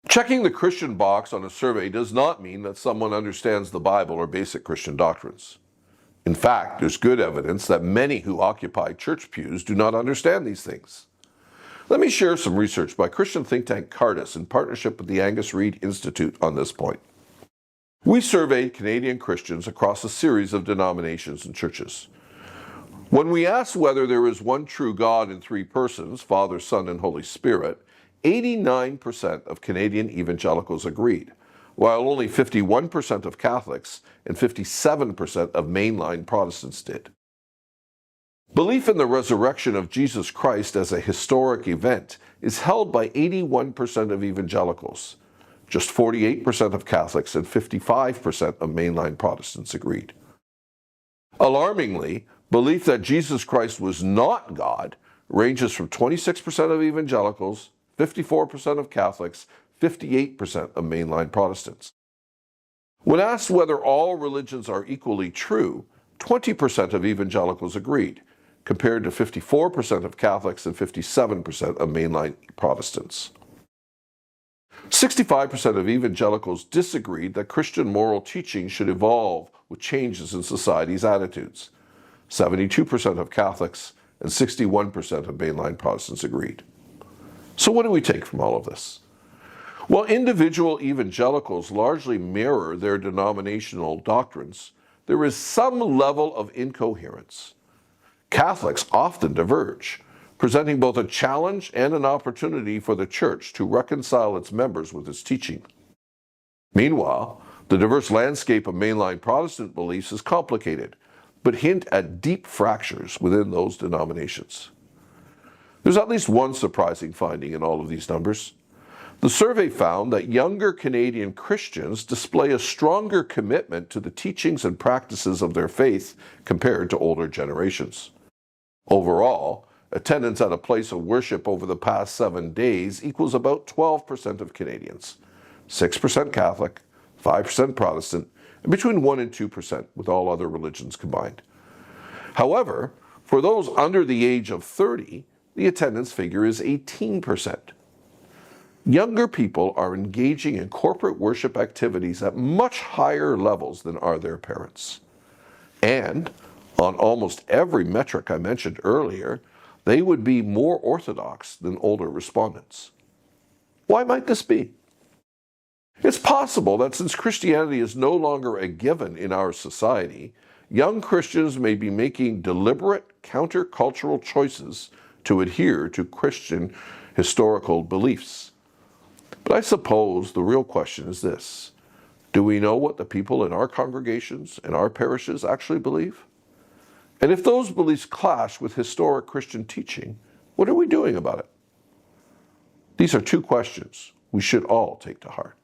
Checking the Christian box on a survey does not mean that someone understands the Bible or basic Christian doctrines. In fact, there's good evidence that many who occupy church pews do not understand these things. Let me share some research by Christian think tank Cardus in partnership with the Angus Reid Institute on this point. We surveyed Canadian Christians across a series of denominations and churches. When we asked whether there is one true God in three persons, Father, Son, and Holy Spirit, 89% of Canadian evangelicals agreed, while only 51% of Catholics and 57% of mainline Protestants did. Belief in the resurrection of Jesus Christ as a historic event is held by 81% of evangelicals. Just 48% of Catholics and 55% of mainline Protestants agreed. Alarmingly, belief that Jesus Christ was not God ranges from 26% of evangelicals, 54% of Catholics, 58% of mainline Protestants. When asked whether all religions are equally true, 20% of evangelicals agreed, compared to 54% of Catholics and 57% of mainline Protestants. 65% of evangelicals disagreed that Christian moral teaching should evolve with changes in society's attitudes. 72% of Catholics and 61% of mainline Protestants agreed. So what do we take from all of this? While individual evangelicals largely mirror their denominational doctrines, there is some level of incoherence. Catholics often diverge, presenting both a challenge and an opportunity for the Church to reconcile its members with its teaching. Meanwhile, the diverse landscape of mainline Protestant beliefs is complicated, but hint at deep fractures within those denominations. There's at least one surprising finding in all of these numbers. The survey found that younger Canadian Christians display a stronger commitment to the teachings and practices of their faith compared to older generations. Overall, attendance at a place of worship over the past 7 days equals about 12% of Canadians, 6% Catholic, 5% Protestant, and between 1 and 2% with all other religions combined. However, for those under the age of 30, the attendance figure is 18%. Younger people are engaging in corporate worship activities at much higher levels than are their parents. And on almost every metric I mentioned earlier, they would be more orthodox than older respondents. Why might this be? It's possible that since Christianity is no longer a given in our society, young Christians may be making deliberate countercultural choices to adhere to Christian historical beliefs. But I suppose the real question is this: do we know what the people in our congregations and our parishes actually believe? And if those beliefs clash with historic Christian teaching, what are we doing about it? These are two questions we should all take to heart.